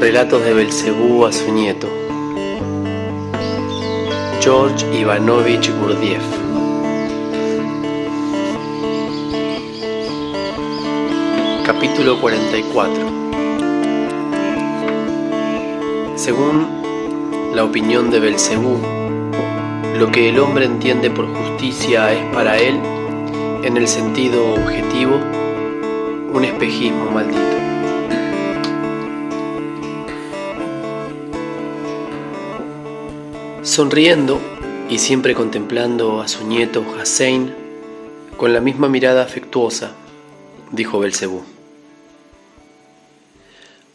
Relatos de Belcebú a su nieto, George Ivanovich Gurdjieff. Capítulo 44. Según la opinión de Belcebú, lo que el hombre entiende por justicia es para él, en el sentido objetivo, un espejismo maldito. Sonriendo y siempre contemplando a su nieto Hussein con la misma mirada afectuosa, dijo Belcebú: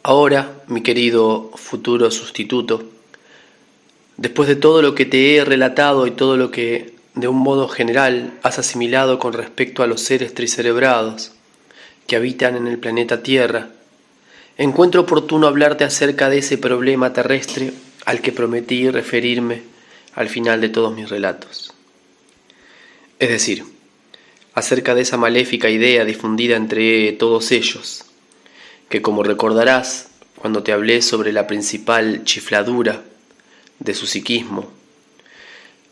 Ahora, mi querido futuro sustituto, después de todo lo que te he relatado y todo lo que, de un modo general, has asimilado con respecto a los seres tricerebrados que habitan en el planeta Tierra, encuentro oportuno hablarte acerca de ese problema terrestre al que prometí referirme al final de todos mis relatos. Es decir, acerca de esa maléfica idea difundida entre todos ellos, que, como recordarás cuando te hablé sobre la principal chifladura de su psiquismo,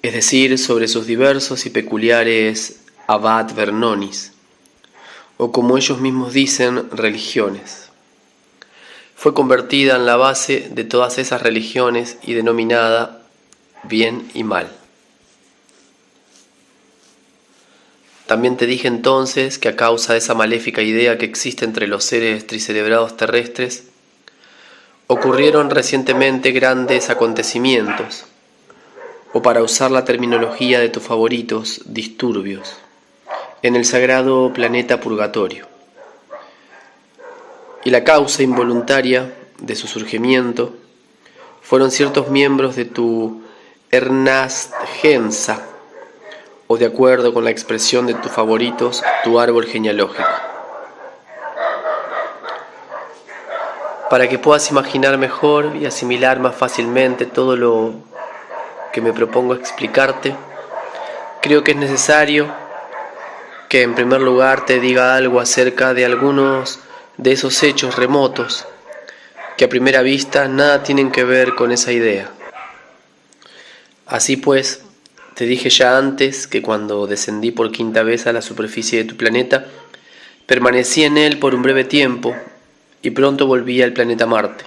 es decir, sobre sus diversos y peculiares Abad Vernonis, o como ellos mismos dicen, religiones, fue convertida en la base de todas esas religiones y denominada bien y mal. También te dije entonces que a causa de esa maléfica idea que existe entre los seres tricerebrados terrestres, ocurrieron recientemente grandes acontecimientos, o para usar la terminología de tus favoritos, disturbios, en el sagrado planeta Purgatorio. Y la causa involuntaria de su surgimiento fueron ciertos miembros de tu Ernastgenza, o de acuerdo con la expresión de tus favoritos, tu árbol genealógico. Para que puedas imaginar mejor y asimilar más fácilmente todo lo que me propongo explicarte, creo que es necesario que en primer lugar te diga algo acerca de algunos de esos hechos remotos que a primera vista nada tienen que ver con esa idea. Así pues, te dije ya antes que cuando descendí por quinta vez a la superficie de tu planeta, permanecí en él por un breve tiempo y pronto volví al planeta Marte.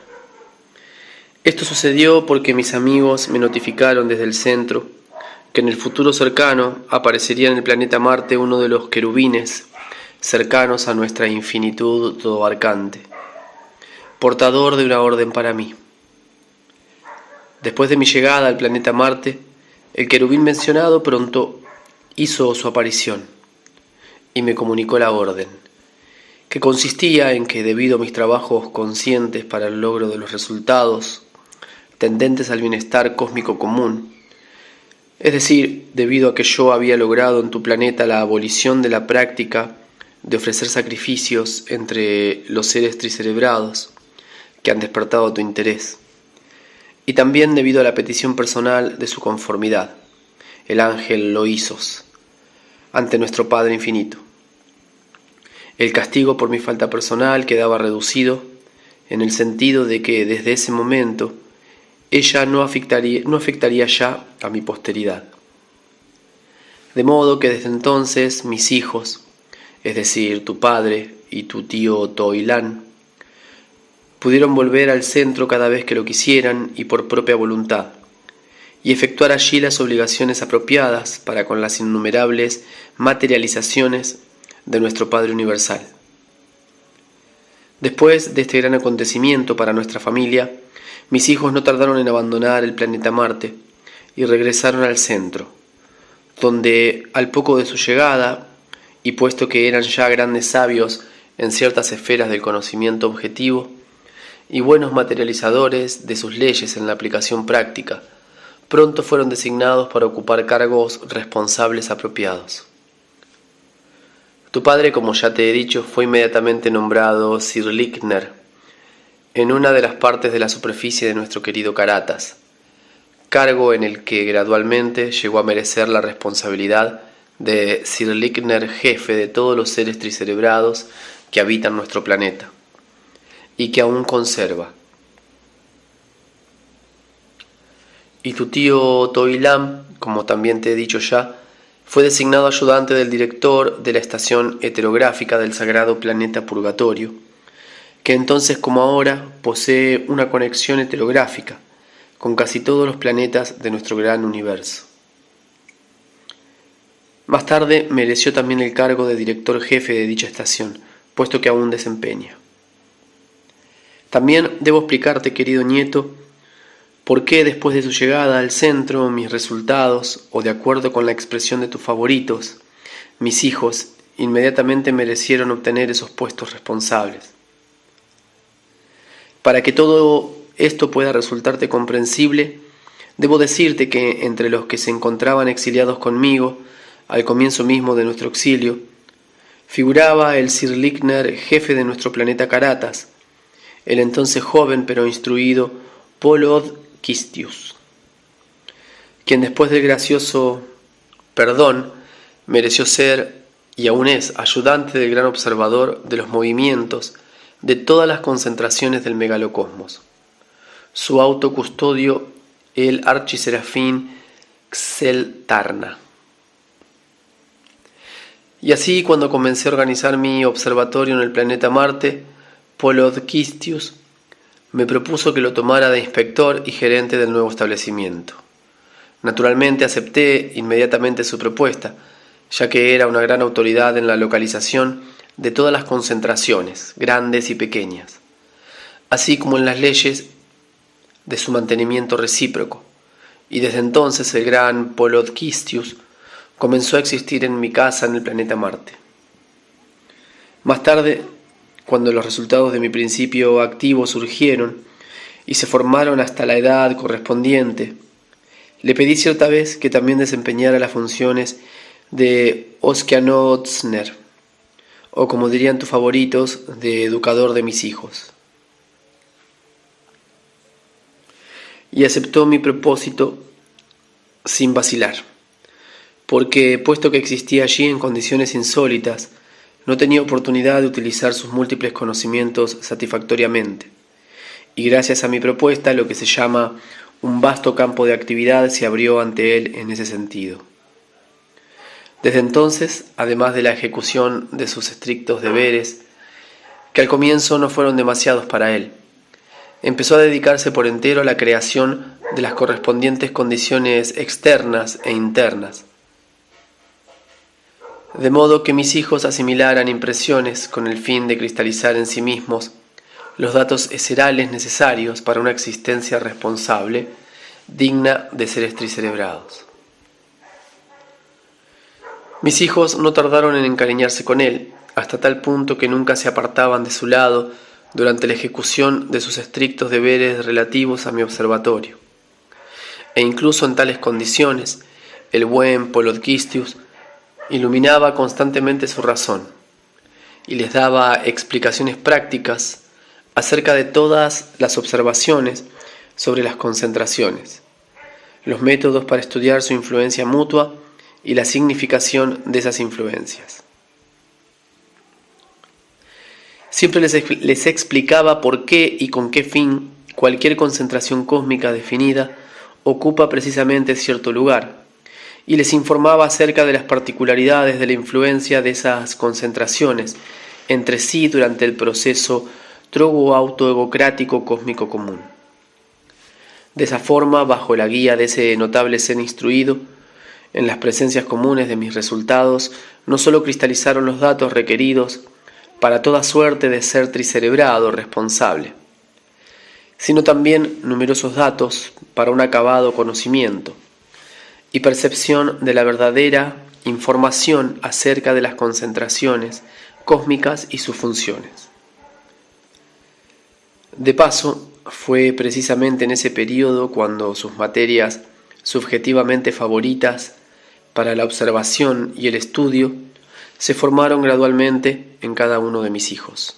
Esto sucedió porque mis amigos me notificaron desde el centro que en el futuro cercano aparecería en el planeta Marte uno de los querubines cercanos a nuestra infinitud todo abarcante, portador de una orden para mí. Después de mi llegada al planeta Marte, el querubín mencionado pronto hizo su aparición y me comunicó la orden, que consistía en que debido a mis trabajos conscientes para el logro de los resultados tendentes al bienestar cósmico común, es decir, debido a que yo había logrado en tu planeta la abolición de la práctica de ofrecer sacrificios entre los seres tricerebrados que han despertado tu interés, y también debido a la petición personal de su conformidad, el ángel Loisos, ante nuestro Padre Infinito. El castigo por mi falta personal quedaba reducido en el sentido de que desde ese momento ella no afectaría ya a mi posteridad. De modo que desde entonces mis hijos, es decir, tu padre y tu tío Toilán, pudieron volver al centro cada vez que lo quisieran y por propia voluntad, y efectuar allí las obligaciones apropiadas para con las innumerables materializaciones de nuestro Padre Universal. Después de este gran acontecimiento para nuestra familia, mis hijos no tardaron en abandonar el planeta Marte y regresaron al centro, donde al poco de su llegada, y puesto que eran ya grandes sabios en ciertas esferas del conocimiento objetivo y buenos materializadores de sus leyes en la aplicación práctica, pronto fueron designados para ocupar cargos responsables apropiados. Tu padre, como ya te he dicho, fue inmediatamente nombrado Sir Lickner en una de las partes de la superficie de nuestro querido Caratas, cargo en el que gradualmente llegó a merecer la responsabilidad de Sir Lickner, jefe de todos los seres tricerebrados que habitan nuestro planeta, y que aún conserva, y tu tío Toilam, como también te he dicho ya, fue designado ayudante del director de la estación heterográfica del sagrado planeta Purgatorio, que entonces como ahora posee una conexión heterográfica con casi todos los planetas de nuestro gran universo. Más tarde mereció también el cargo de director jefe de dicha estación, puesto que aún desempeña. También debo explicarte, querido nieto, por qué después de su llegada al centro, mis resultados, o de acuerdo con la expresión de tus favoritos, mis hijos, inmediatamente merecieron obtener esos puestos responsables. Para que todo esto pueda resultarte comprensible, debo decirte que entre los que se encontraban exiliados conmigo, al comienzo mismo de nuestro exilio, figuraba el Sir Ligner, jefe de nuestro planeta Caratas, el entonces joven pero instruido Polod Kistius, quien después del gracioso perdón mereció ser y aún es ayudante del gran observador de los movimientos de todas las concentraciones del megalocosmos. Su autocustodio el archiserafín Xeltarna. Y así, cuando comencé a organizar mi observatorio en el planeta Marte, Polod Kistius me propuso que lo tomara de inspector y gerente del nuevo establecimiento. Naturalmente acepté inmediatamente su propuesta, ya que era una gran autoridad en la localización de todas las concentraciones, grandes y pequeñas, así como en las leyes de su mantenimiento recíproco, y desde entonces el gran Polod Kistius comenzó a existir en mi casa en el planeta Marte. Más tarde, cuando los resultados de mi principio activo surgieron y se formaron hasta la edad correspondiente, le pedí cierta vez que también desempeñara las funciones de Oskianotzner, o como dirían tus favoritos, de educador de mis hijos. Y aceptó mi propósito sin vacilar, porque puesto que existía allí en condiciones insólitas, no tenía oportunidad de utilizar sus múltiples conocimientos satisfactoriamente, y gracias a mi propuesta lo que se llama un vasto campo de actividad se abrió ante él en ese sentido. Desde entonces, además de la ejecución de sus estrictos deberes, que al comienzo no fueron demasiados para él, empezó a dedicarse por entero a la creación de las correspondientes condiciones externas e internas, de modo que mis hijos asimilaran impresiones con el fin de cristalizar en sí mismos los datos eserales necesarios para una existencia responsable, digna de seres tricerebrados. Mis hijos no tardaron en encariñarse con él, hasta tal punto que nunca se apartaban de su lado durante la ejecución de sus estrictos deberes relativos a mi observatorio. E incluso en tales condiciones, el buen Polod Kistius iluminaba constantemente su razón y les daba explicaciones prácticas acerca de todas las observaciones sobre las concentraciones, los métodos para estudiar su influencia mutua y la significación de esas influencias. Siempre les explicaba por qué y con qué fin cualquier concentración cósmica definida ocupa precisamente cierto lugar, y les informaba acerca de las particularidades de la influencia de esas concentraciones entre sí durante el proceso trogo-autoegocrático cósmico común. De esa forma, bajo la guía de ese notable ser instruido, en las presencias comunes de mis resultados, no sólo cristalizaron los datos requeridos para toda suerte de ser tricerebrado responsable, sino también numerosos datos para un acabado conocimiento y percepción de la verdadera información acerca de las concentraciones cósmicas y sus funciones. De paso, fue precisamente en ese período cuando sus materias subjetivamente favoritas para la observación y el estudio se formaron gradualmente en cada uno de mis hijos.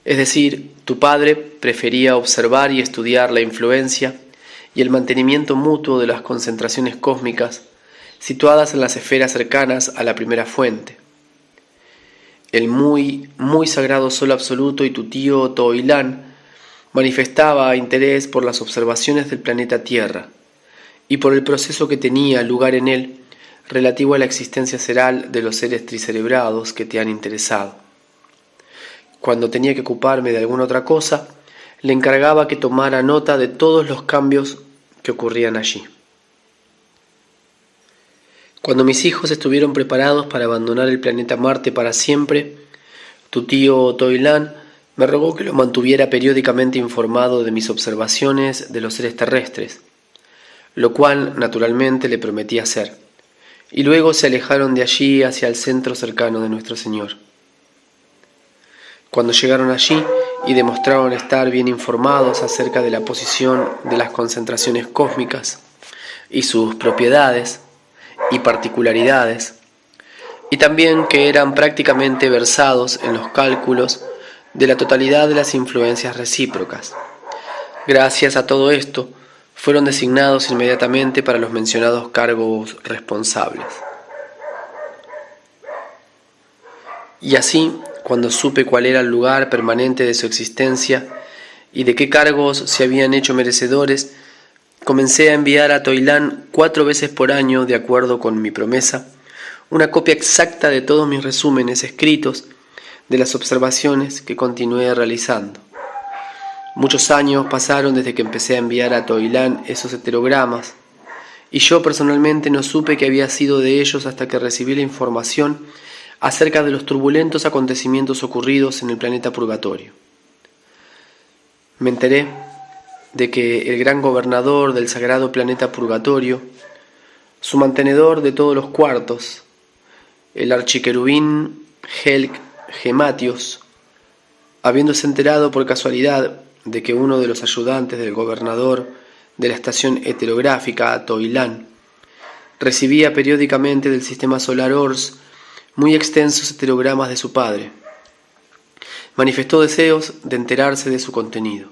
Es decir, tu padre prefería observar y estudiar la influencia y el mantenimiento mutuo de las concentraciones cósmicas situadas en las esferas cercanas a la primera fuente. El muy sagrado Sol absoluto y tu tío Toilán manifestaba interés por las observaciones del planeta Tierra y por el proceso que tenía lugar en él relativo a la existencia cerebral de los seres tricerebrados que te han interesado. Cuando tenía que ocuparme de alguna otra cosa, le encargaba que tomara nota de todos los cambios que ocurrían allí. Cuando mis hijos estuvieron preparados para abandonar el planeta Marte para siempre, tu tío Toilán me rogó que lo mantuviera periódicamente informado de mis observaciones de los seres terrestres, lo cual naturalmente le prometí hacer, y luego se alejaron de allí hacia el centro cercano de nuestro Señor. Cuando llegaron allí y demostraron estar bien informados acerca de la posición de las concentraciones cósmicas y sus propiedades y particularidades, y también que eran prácticamente versados en los cálculos de la totalidad de las influencias recíprocas. Gracias a todo esto, fueron designados inmediatamente para los mencionados cargos responsables. Y así, cuando supe cuál era el lugar permanente de su existencia y de qué cargos se habían hecho merecedores, comencé a enviar a Toilán 4 veces por año, de acuerdo con mi promesa, una copia exacta de todos mis resúmenes escritos de las observaciones que continué realizando. Muchos años pasaron desde que empecé a enviar a Toilán esos heterogramas, y yo personalmente no supe qué había sido de ellos hasta que recibí la información acerca de los turbulentos acontecimientos ocurridos en el planeta Purgatorio. Me enteré de que el gran gobernador del sagrado planeta Purgatorio, su mantenedor de todos los cuartos, el archiquerubín Helc Gematios, habiéndose enterado por casualidad de que uno de los ayudantes del gobernador de la estación heterográfica Toilán recibía periódicamente del sistema solar Ors muy extensos heterogramas de su padre, manifestó deseos de enterarse de su contenido,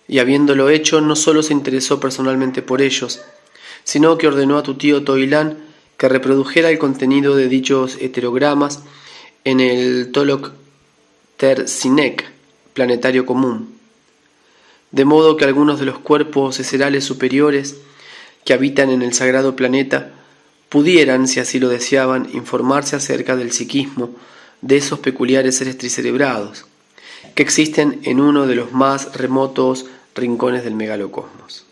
y habiéndolo hecho no solo se interesó personalmente por ellos, sino que ordenó a tu tío Toilán que reprodujera el contenido de dichos heterogramas en el Tolok Ter-Sinek, planetario común, de modo que algunos de los cuerpos eserales superiores que habitan en el sagrado planeta pudieran, si así lo deseaban, informarse acerca del psiquismo de esos peculiares seres tricerebrados, que existen en uno de los más remotos rincones del megalocosmos.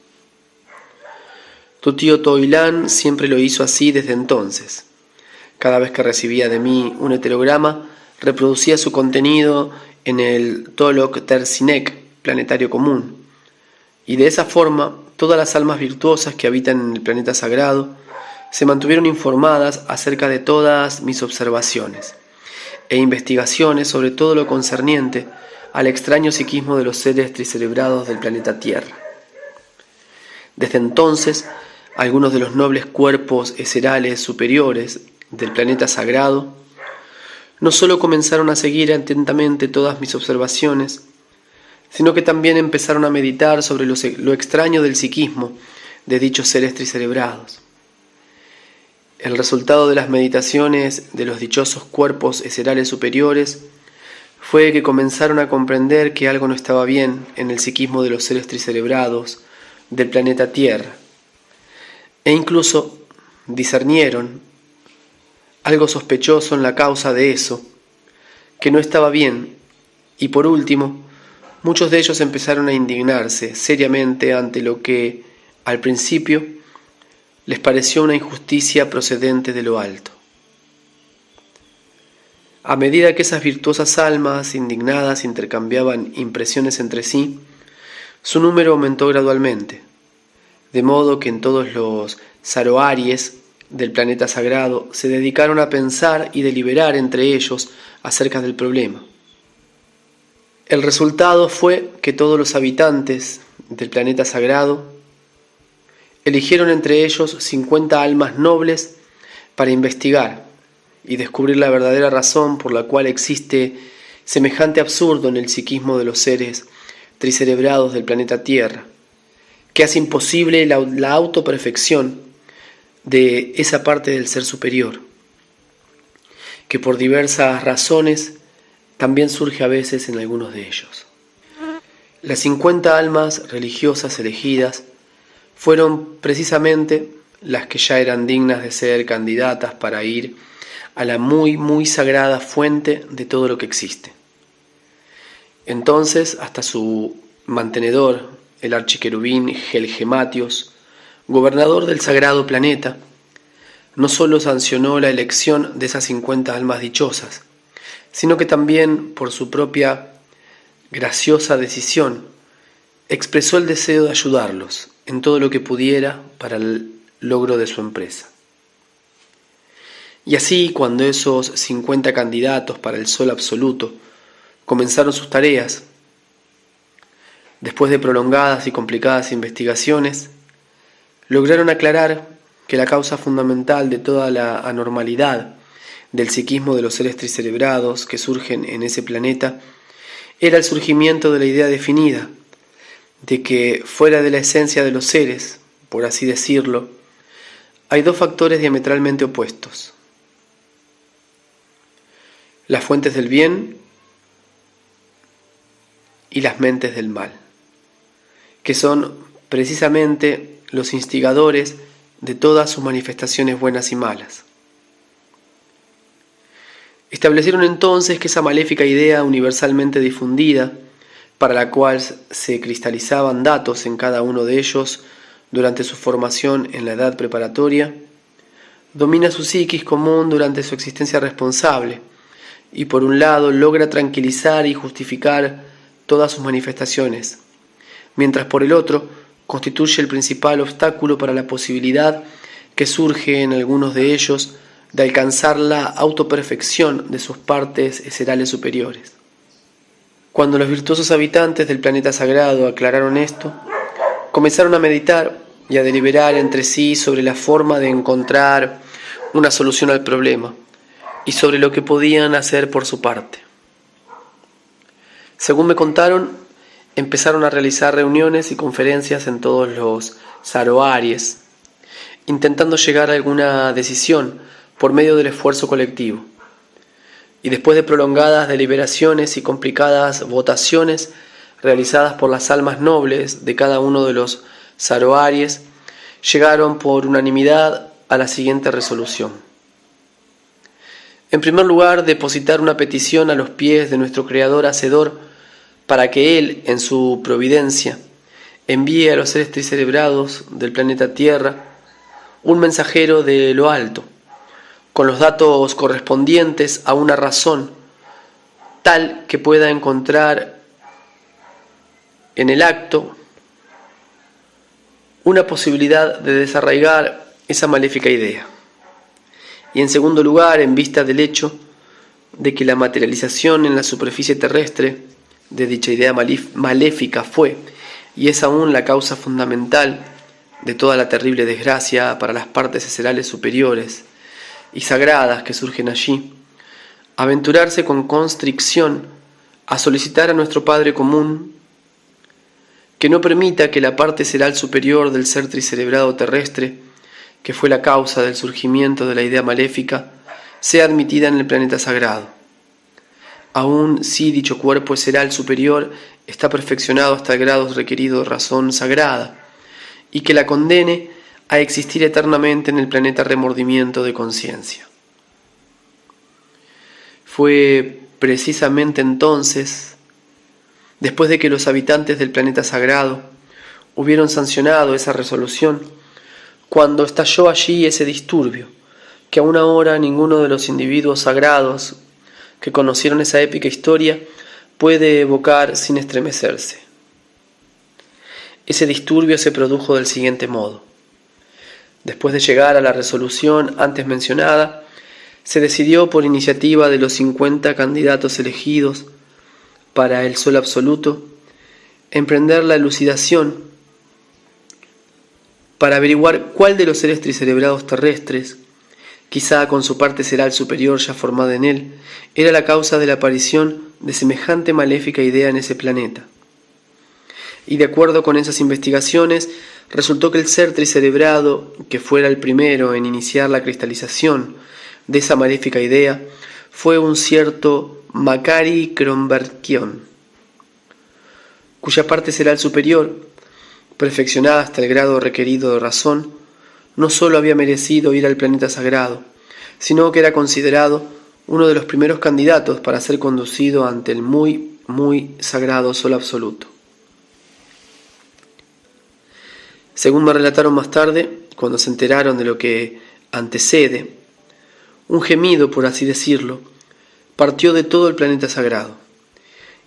Tu tío Toilán siempre lo hizo así desde entonces. Cada vez que recibía de mí un heterograma, reproducía su contenido en el Tolok Ter-Sinek, planetario común, y de esa forma todas las almas virtuosas que habitan en el planeta sagrado se mantuvieron informadas acerca de todas mis observaciones e investigaciones sobre todo lo concerniente al extraño psiquismo de los seres tricerebrados del planeta Tierra. Desde entonces, algunos de los nobles cuerpos eserales superiores del planeta sagrado no solo comenzaron a seguir atentamente todas mis observaciones, sino que también empezaron a meditar sobre lo extraño del psiquismo de dichos seres tricerebrados. El resultado de las meditaciones de los dichosos cuerpos eserales superiores fue que comenzaron a comprender que algo no estaba bien en el psiquismo de los seres tricerebrados del planeta Tierra, e incluso discernieron algo sospechoso en la causa de eso, que no estaba bien, y por último, muchos de ellos empezaron a indignarse seriamente ante lo que, al principio, les pareció una injusticia procedente de lo alto. A medida que esas virtuosas almas indignadas intercambiaban impresiones entre sí, su número aumentó gradualmente, de modo que en todos los Saroaries del planeta sagrado se dedicaron a pensar y deliberar entre ellos acerca del problema. El resultado fue que todos los habitantes del planeta sagrado eligieron entre ellos 50 almas nobles para investigar y descubrir la verdadera razón por la cual existe semejante absurdo en el psiquismo de los seres tricerebrados del planeta Tierra, que hace imposible la autoperfección de esa parte del ser superior, que por diversas razones también surge a veces en algunos de ellos. Las 50 almas religiosas elegidas fueron precisamente las que ya eran dignas de ser candidatas para ir a la muy sagrada fuente de todo lo que existe. Entonces, hasta su mantenedor, el archiquerubín Gelgematios, gobernador del sagrado planeta, no solo sancionó la elección de esas 50 almas dichosas, sino que también, por su propia graciosa decisión, expresó el deseo de ayudarlos en todo lo que pudiera para el logro de su empresa. Y así, cuando esos 50 candidatos para el sol absoluto comenzaron sus tareas, después de prolongadas y complicadas investigaciones, lograron aclarar que la causa fundamental de toda la anormalidad del psiquismo de los seres tricerebrados que surgen en ese planeta era el surgimiento de la idea definida de que fuera de la esencia de los seres, por así decirlo, hay dos factores diametralmente opuestos: las fuentes del bien y las mentes del mal, que son precisamente los instigadores de todas sus manifestaciones buenas y malas. Establecieron entonces que esa maléfica idea universalmente difundida, para la cual se cristalizaban datos en cada uno de ellos durante su formación en la edad preparatoria, domina su psiquis común durante su existencia responsable y por un lado logra tranquilizar y justificar todas sus manifestaciones, mientras por el otro constituye el principal obstáculo para la posibilidad que surge en algunos de ellos de alcanzar la autoperfección de sus partes eserales superiores. Cuando los virtuosos habitantes del planeta sagrado aclararon esto, comenzaron a meditar y a deliberar entre sí sobre la forma de encontrar una solución al problema y sobre lo que podían hacer por su parte. Según me contaron, empezaron a realizar reuniones y conferencias en todos los Saroaries, intentando llegar a alguna decisión por medio del esfuerzo colectivo. Y después de prolongadas deliberaciones y complicadas votaciones realizadas por las almas nobles de cada uno de los Saroaries, llegaron por unanimidad a la siguiente resolución. En primer lugar, depositar una petición a los pies de nuestro Creador Hacedor para que Él, en su providencia, envíe a los seres tricerebrados del planeta Tierra un mensajero de lo alto, con los datos correspondientes a una razón tal que pueda encontrar en el acto una posibilidad de desarraigar esa maléfica idea. Y en segundo lugar, en vista del hecho de que la materialización en la superficie terrestre de dicha idea maléfica fue y es aún la causa fundamental de toda la terrible desgracia para las partes eserales superiores y sagradas que surgen allí, aventurarse con constricción a solicitar a nuestro Padre común que no permita que la parte eseral superior del ser tricerebrado terrestre, que fue la causa del surgimiento de la idea maléfica, sea admitida en el planeta sagrado. Aun si dicho cuerpo eseral superior está perfeccionado hasta el grado requerido de razón sagrada, y que la condene a existir eternamente en el planeta remordimiento de conciencia. Fue precisamente entonces, después de que los habitantes del planeta sagrado hubieron sancionado esa resolución, cuando estalló allí ese disturbio, que aún ahora ninguno de los individuos sagrados que conocieron esa épica historia puede evocar sin estremecerse. Ese disturbio se produjo del siguiente modo. Después de llegar a la resolución antes mencionada, se decidió por iniciativa de los 50 candidatos elegidos para el sol absoluto emprender la elucidación para averiguar cuál de los seres tricerebrados terrestres, quizá con su parte eseral superior ya formada en él, era la causa de la aparición de semejante maléfica idea en ese planeta. Y de acuerdo con esas investigaciones, resultó que el ser tricerebrado, que fuera el primero en iniciar la cristalización de esa maléfica idea, fue un cierto Makari Kronbergion, cuya parte cerebral superior, perfeccionada hasta el grado requerido de razón, no sólo había merecido ir al planeta sagrado, sino que era considerado uno de los primeros candidatos para ser conducido ante el muy, muy sagrado Sol Absoluto. Según me relataron más tarde, cuando se enteraron de lo que antecede, un gemido, por así decirlo, partió de todo el planeta sagrado,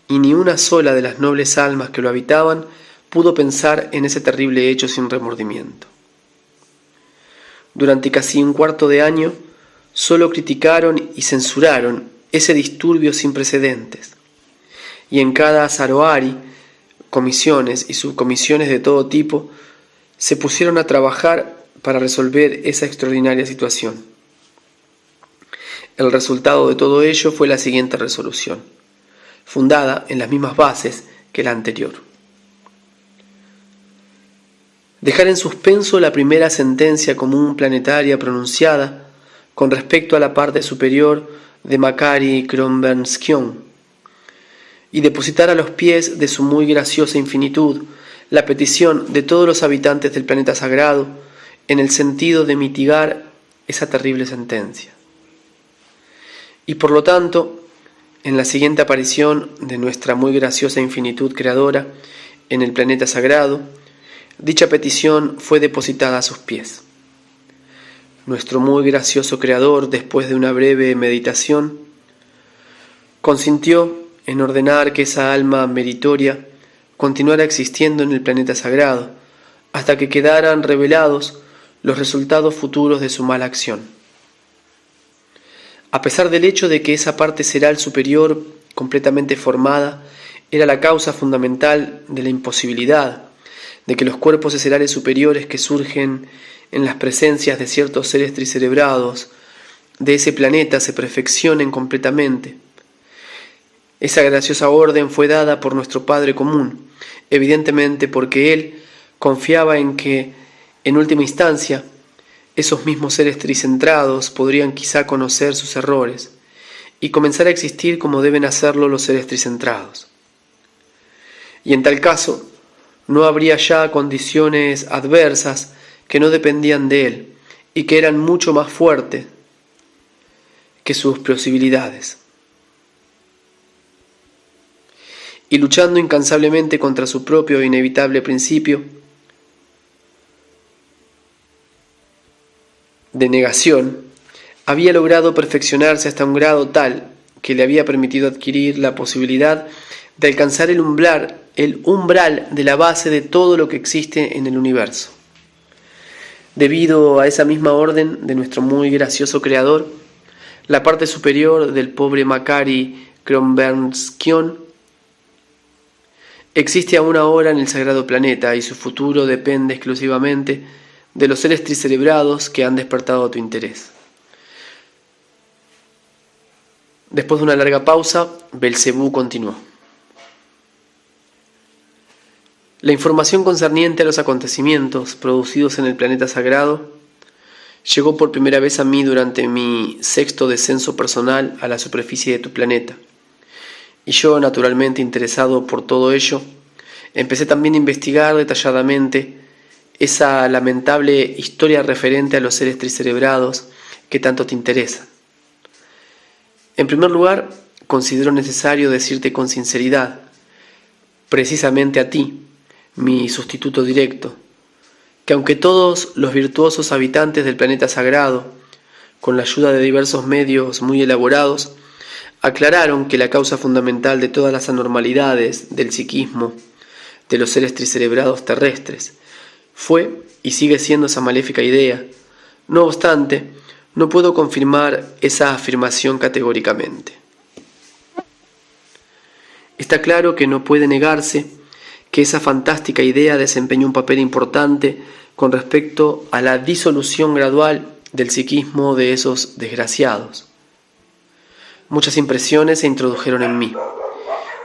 y ni una sola de las nobles almas que lo habitaban pudo pensar en ese terrible hecho sin remordimiento. Durante casi un cuarto de año, solo criticaron y censuraron ese disturbio sin precedentes, y en cada Saroari, comisiones y subcomisiones de todo tipo, se pusieron a trabajar para resolver esa extraordinaria situación. El resultado de todo ello fue la siguiente resolución, fundada en las mismas bases que la anterior. Dejar en suspenso la primera sentencia común planetaria pronunciada con respecto a la parte superior de Makari Kronbergskion y depositar a los pies de su muy graciosa infinitud la petición de todos los habitantes del planeta sagrado en el sentido de mitigar esa terrible sentencia. Y por lo tanto, en la siguiente aparición de nuestra muy graciosa infinitud creadora en el planeta sagrado, dicha petición fue depositada a sus pies. Nuestro muy gracioso creador, después de una breve meditación, consintió en ordenar que esa alma meritoria continuara existiendo en el planeta sagrado hasta que quedaran revelados los resultados futuros de su mala acción. A pesar del hecho de que esa parte cerebral superior completamente formada era la causa fundamental de la imposibilidad de que los cuerpos cerebrales superiores que surgen en las presencias de ciertos seres tricerebrados de ese planeta se perfeccionen completamente, esa graciosa orden fue dada por nuestro Padre común, evidentemente porque Él confiaba en que, en última instancia, esos mismos seres tricentrados podrían quizá conocer sus errores y comenzar a existir como deben hacerlo los seres tricentrados. Y en tal caso, no habría ya condiciones adversas que no dependían de Él y que eran mucho más fuertes que sus posibilidades. Y luchando incansablemente contra su propio e inevitable principio de negación, había logrado perfeccionarse hasta un grado tal que le había permitido adquirir la posibilidad de alcanzar el umbral de la base de todo lo que existe en el universo. Debido a esa misma orden de nuestro muy gracioso creador, la parte superior del pobre Makari Kronbergskion existe aún ahora en el sagrado planeta y su futuro depende exclusivamente de los seres tricerebrados que han despertado tu interés. Después de una larga pausa, Belcebú continuó. La información concerniente a los acontecimientos producidos en el planeta sagrado llegó por primera vez a mí durante mi 6º descenso personal a la superficie de tu planeta. Y yo, naturalmente interesado por todo ello, empecé también a investigar detalladamente esa lamentable historia referente a los seres tricerebrados que tanto te interesan. En primer lugar, considero necesario decirte con sinceridad, precisamente a ti, mi sustituto directo, que aunque todos los virtuosos habitantes del planeta sagrado, con la ayuda de diversos medios muy elaborados, aclararon que la causa fundamental de todas las anormalidades del psiquismo de los seres tricerebrados terrestres fue y sigue siendo esa maléfica idea. No obstante, no puedo confirmar esa afirmación categóricamente. Está claro que no puede negarse que esa fantástica idea desempeñó un papel importante con respecto a la disolución gradual del psiquismo de esos desgraciados. Muchas impresiones se introdujeron en mí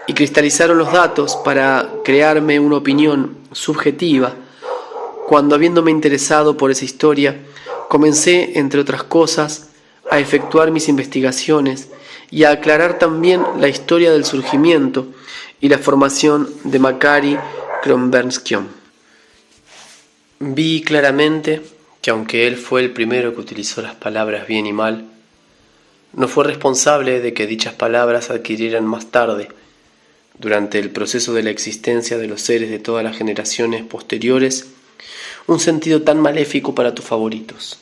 y cristalizaron los datos para crearme una opinión subjetiva cuando, habiéndome interesado por esa historia, comencé, entre otras cosas, a efectuar mis investigaciones y a aclarar también la historia del surgimiento y la formación de Makary Kronbergskion. Vi claramente que aunque él fue el primero que utilizó las palabras bien y mal, no fue responsable de que dichas palabras adquirieran más tarde, durante el proceso de la existencia de los seres de todas las generaciones posteriores, un sentido tan maléfico para tus favoritos.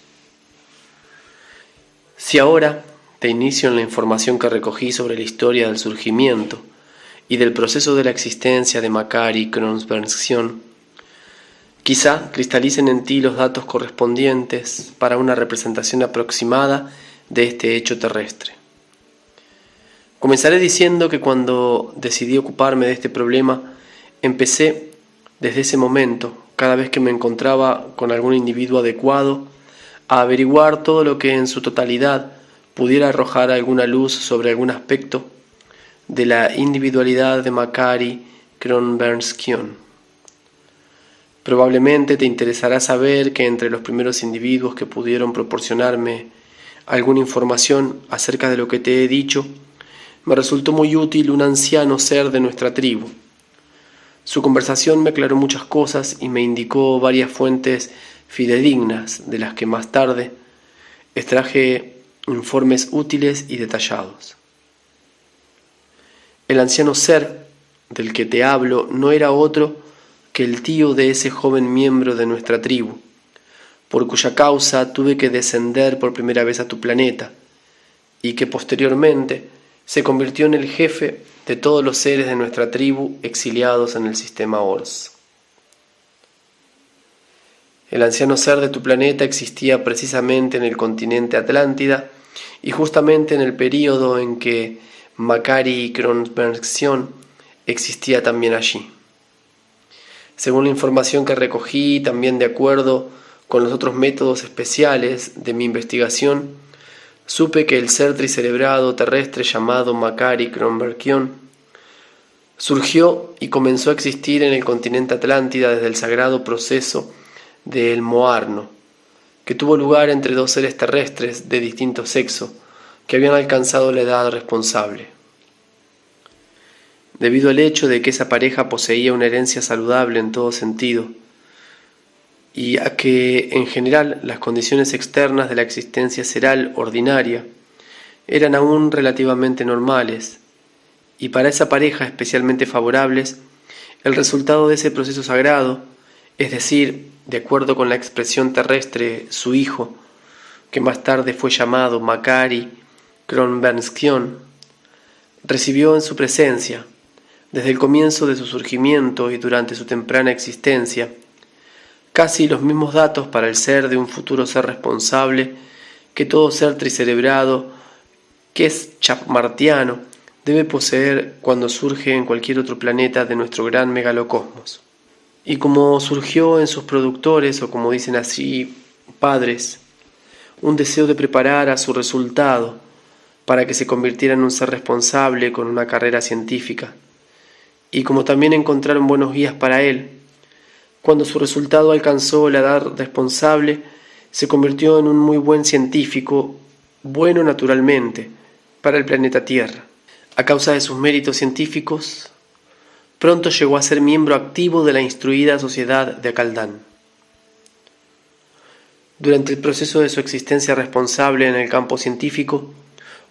Si ahora te inicio en la información que recogí sobre la historia del surgimiento y del proceso de la existencia de Makary Kronbergskion, quizá cristalicen en ti los datos correspondientes para una representación aproximada de este hecho terrestre. Comenzaré diciendo que cuando decidí ocuparme de este problema, empecé desde ese momento, cada vez que me encontraba con algún individuo adecuado, a averiguar todo lo que en su totalidad pudiera arrojar alguna luz sobre algún aspecto de la individualidad de Makary Kronbergskion. Probablemente te interesará saber que entre los primeros individuos que pudieron proporcionarme alguna información acerca de lo que te he dicho, me resultó muy útil un anciano ser de nuestra tribu. Su conversación me aclaró muchas cosas y me indicó varias fuentes fidedignas de las que más tarde extraje informes útiles y detallados. El anciano ser del que te hablo no era otro que el tío de ese joven miembro de nuestra tribu, por cuya causa tuve que descender por primera vez a tu planeta, y que posteriormente se convirtió en el jefe de todos los seres de nuestra tribu exiliados en el sistema Ors. El anciano ser de tu planeta existía precisamente en el continente Atlántida y justamente en el período en que Makary Kronbergskion existía también allí. Según la información que recogí, también de acuerdo con los otros métodos especiales de mi investigación, supe que el ser tricerebrado terrestre llamado Makary Kronbergskion surgió y comenzó a existir en el continente Atlántida desde el sagrado proceso del Moarno, que tuvo lugar entre dos seres terrestres de distinto sexo que habían alcanzado la edad responsable. Debido al hecho de que esa pareja poseía una herencia saludable en todo sentido, y a que, en general, las condiciones externas de la existencia seral ordinaria eran aún relativamente normales, y para esa pareja especialmente favorables, el resultado de ese proceso sagrado, es decir, de acuerdo con la expresión terrestre, su hijo, que más tarde fue llamado Makary Kronbergskion, recibió en su presencia, desde el comienzo de su surgimiento y durante su temprana existencia, casi los mismos datos para el ser de un futuro ser responsable que todo ser tricerebrado, que es chapmartiano, debe poseer cuando surge en cualquier otro planeta de nuestro gran megalocosmos. Y como surgió en sus productores, o como dicen así, padres, un deseo de preparar a su resultado para que se convirtiera en un ser responsable con una carrera científica, y como también encontraron buenos guías para él, cuando su resultado alcanzó la edad responsable, se convirtió en un muy buen científico, bueno naturalmente, para el planeta Tierra. A causa de sus méritos científicos, pronto llegó a ser miembro activo de la instruida sociedad de Akaldán. Durante el proceso de su existencia responsable en el campo científico,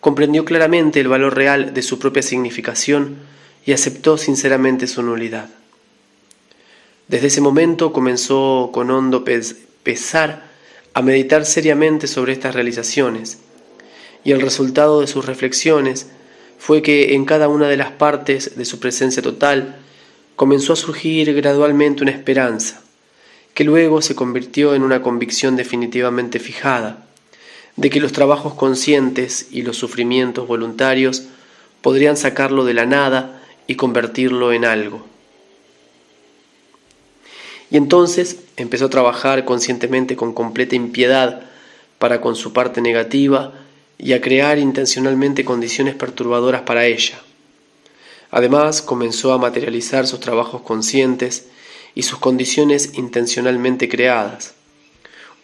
comprendió claramente el valor real de su propia significación y aceptó sinceramente su nulidad. Desde ese momento comenzó con hondo pesar a meditar seriamente sobre estas realizaciones, y el resultado de sus reflexiones fue que en cada una de las partes de su presencia total comenzó a surgir gradualmente una esperanza, que luego se convirtió en una convicción definitivamente fijada, de que los trabajos conscientes y los sufrimientos voluntarios podrían sacarlo de la nada y convertirlo en algo. Y entonces empezó a trabajar conscientemente con completa impiedad para con su parte negativa y a crear intencionalmente condiciones perturbadoras para ella. Además, comenzó a materializar sus trabajos conscientes y sus condiciones intencionalmente creadas,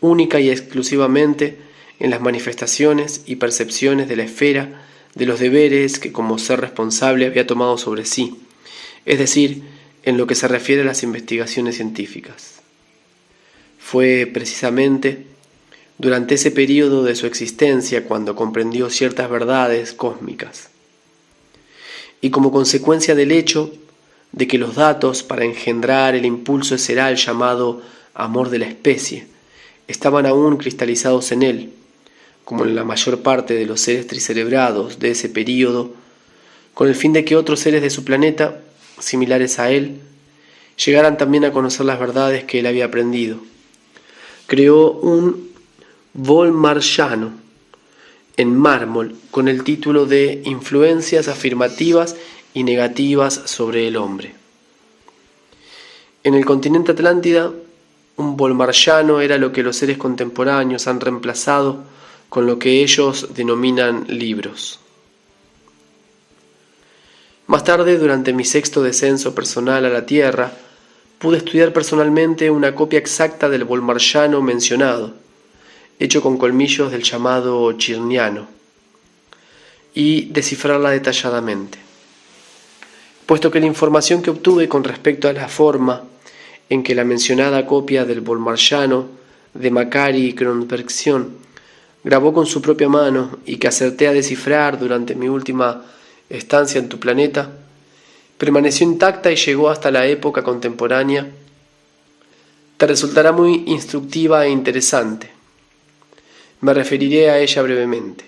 única y exclusivamente en las manifestaciones y percepciones de la esfera de los deberes que como ser responsable había tomado sobre sí, es decir, en lo que se refiere a las investigaciones científicas. Fue precisamente durante ese período de su existencia cuando comprendió ciertas verdades cósmicas. Y como consecuencia del hecho de que los datos para engendrar el impulso eseral llamado amor de la especie estaban aún cristalizados en él, como en la mayor parte de los seres tricerebrados de ese período, con el fin de que otros seres de su planeta, similares a él, llegaran también a conocer las verdades que él había aprendido. Creó un Volmarciano en mármol con el título de Influencias afirmativas y negativas sobre el hombre. En el continente Atlántida, un Volmarciano era lo que los seres contemporáneos han reemplazado con lo que ellos denominan libros. Más tarde, durante mi 6º descenso personal a la Tierra, pude estudiar personalmente una copia exacta del Volmarciano mencionado, hecho con colmillos del llamado Chirniano, y descifrarla detalladamente. Puesto que la información que obtuve con respecto a la forma en que la mencionada copia del Volmarciano de Makary Kronsbergson grabó con su propia mano y que acerté a descifrar durante mi última estancia en tu planeta, permaneció intacta y llegó hasta la época contemporánea, te resultará muy instructiva e interesante. Me referiré a ella brevemente.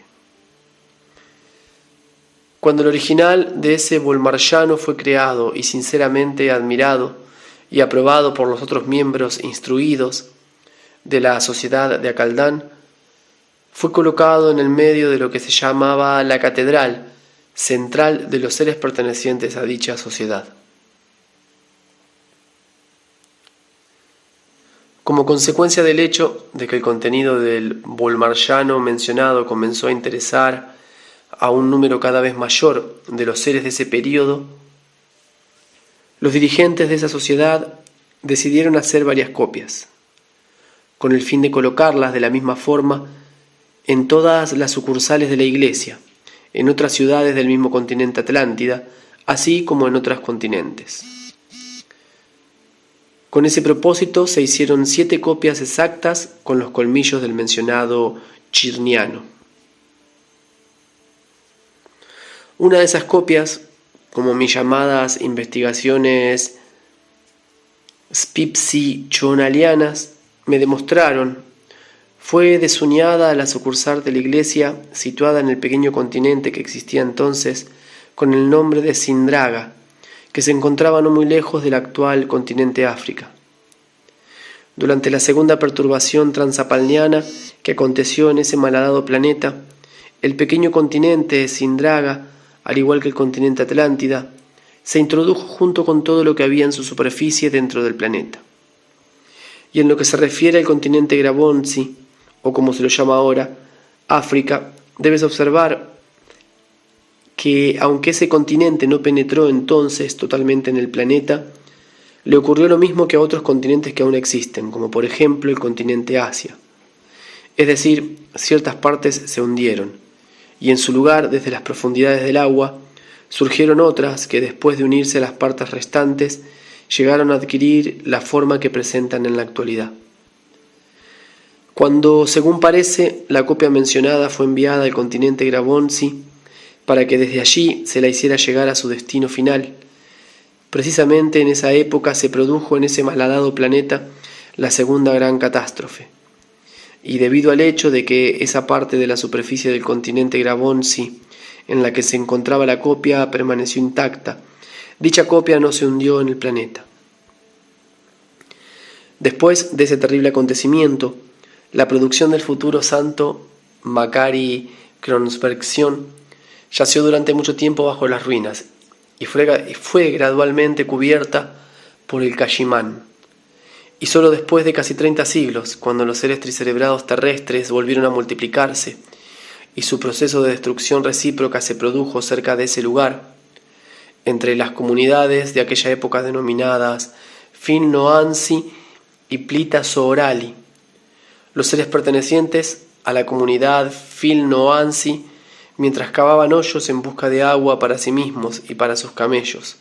Cuando el original de ese Volmarciano fue creado y sinceramente admirado y aprobado por los otros miembros instruidos de la sociedad de Akaldán, fue colocado en el medio de lo que se llamaba la catedral central de los seres pertenecientes a dicha sociedad. Como consecuencia del hecho de que el contenido del Volmarciano mencionado comenzó a interesar a un número cada vez mayor de los seres de ese período, los dirigentes de esa sociedad decidieron hacer varias copias, con el fin de colocarlas de la misma forma en todas las sucursales de la Iglesia, en otras ciudades del mismo continente Atlántida, así como en otros continentes. Con ese propósito se hicieron 7 copias exactas con los colmillos del mencionado Chirniano. Una de esas copias, como mis llamadas investigaciones spipsi-chonalianas me demostraron, fue desuñada a la sucursal de la Iglesia situada en el pequeño continente que existía entonces con el nombre de Sindraga, que se encontraba no muy lejos del actual continente África. Durante la segunda perturbación transapalniana que aconteció en ese malhadado planeta, el pequeño continente Sindraga, al igual que el continente Atlántida, se introdujo junto con todo lo que había en su superficie dentro del planeta. Y en lo que se refiere al continente Grabonzi, o como se lo llama ahora, África, debes observar que, aunque ese continente no penetró entonces totalmente en el planeta, le ocurrió lo mismo que a otros continentes que aún existen, como por ejemplo el continente Asia. Es decir, ciertas partes se hundieron, y en su lugar, desde las profundidades del agua, surgieron otras que, después de unirse a las partes restantes, llegaron a adquirir la forma que presentan en la actualidad. Cuando, según parece, la copia mencionada fue enviada al continente Grabonzi para que desde allí se la hiciera llegar a su destino final, precisamente en esa época se produjo en ese malhadado planeta la segunda gran catástrofe. Y debido al hecho de que esa parte de la superficie del continente Grabonzi en la que se encontraba la copia permaneció intacta, dicha copia no se hundió en el planeta. Después de ese terrible acontecimiento, la producción del futuro santo Makary Kronsbergson yació durante mucho tiempo bajo las ruinas y fue gradualmente cubierta por el Caimán. Y solo después de casi 30 siglos, cuando los seres tricerebrados terrestres volvieron a multiplicarse y su proceso de destrucción recíproca se produjo cerca de ese lugar, entre las comunidades de aquella época denominadas Fin-Noansi y Plita-Soorali, los seres pertenecientes a la comunidad Fin-Noansi, mientras cavaban hoyos en busca de agua para sí mismos y para sus camellos,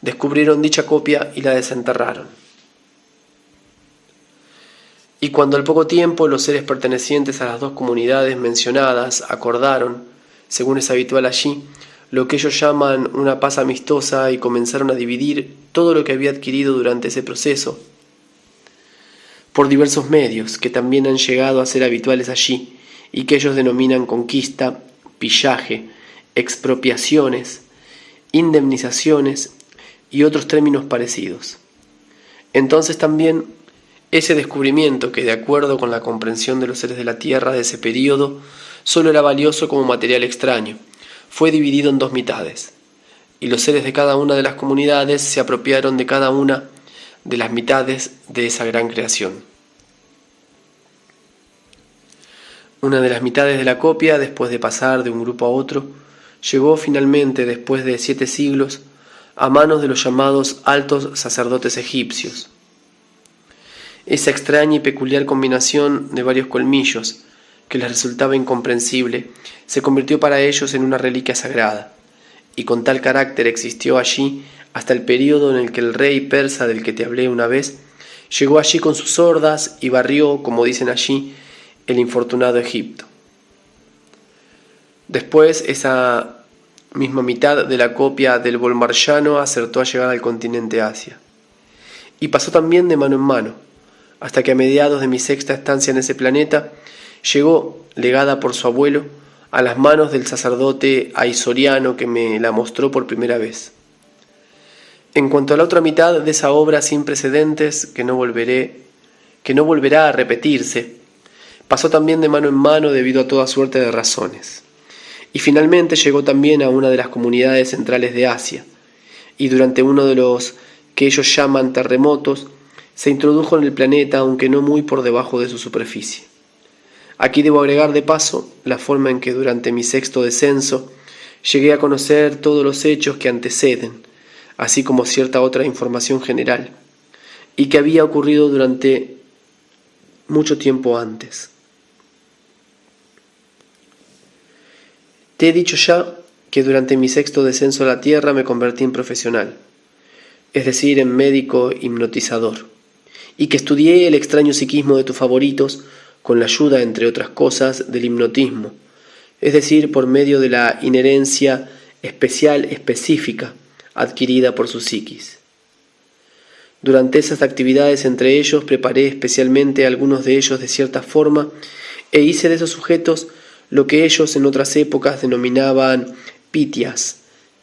descubrieron dicha copia y la desenterraron. Y cuando al poco tiempo los seres pertenecientes a las dos comunidades mencionadas acordaron, según es habitual allí, lo que ellos llaman una paz amistosa y comenzaron a dividir todo lo que había adquirido durante ese proceso, por diversos medios que también han llegado a ser habituales allí y que ellos denominan conquista, pillaje, expropiaciones, indemnizaciones y otros términos parecidos. Entonces también ese descubrimiento, que de acuerdo con la comprensión de los seres de la Tierra de ese período, solo era valioso como material extraño, fue dividido en dos mitades, y los seres de cada una de las comunidades se apropiaron de cada una de las mitades de esa gran creación. Una de las mitades de la copia, después de pasar de un grupo a otro, llegó finalmente, después de 7 siglos, a manos de los llamados altos sacerdotes egipcios. Esa extraña y peculiar combinación de varios colmillos, que les resultaba incomprensible, se convirtió para ellos en una reliquia sagrada, y con tal carácter existió allí hasta el período en el que el rey persa del que te hablé una vez llegó allí con sus hordas y barrió, como dicen allí, el infortunado Egipto. Después, esa misma mitad de la copia del bolmarchano acertó a llegar al continente Asia, y pasó también de mano en mano, hasta que a mediados de mi 6ª estancia en ese planeta, llegó, legada por su abuelo, a las manos del sacerdote aisoriano que me la mostró por primera vez. En cuanto a la otra mitad de esa obra sin precedentes que no volverá a repetirse, pasó también de mano en mano debido a toda suerte de razones. Y finalmente llegó también a una de las comunidades centrales de Asia, y durante uno de los que ellos llaman terremotos, se introdujo en el planeta, aunque no muy por debajo de su superficie. Aquí debo agregar de paso la forma en que durante mi 6º descenso llegué a conocer todos los hechos que anteceden, así como cierta otra información general, y que había ocurrido durante mucho tiempo antes. Te he dicho ya que durante mi 6º descenso a la Tierra me convertí en profesional, es decir, en médico hipnotizador, y que estudié el extraño psiquismo de tus favoritos con la ayuda, entre otras cosas, del hipnotismo, es decir, por medio de la inherencia específica adquirida por su psiquis. Durante esas actividades entre ellos preparé especialmente a algunos de ellos de cierta forma e hice de esos sujetos lo que ellos en otras épocas denominaban pitias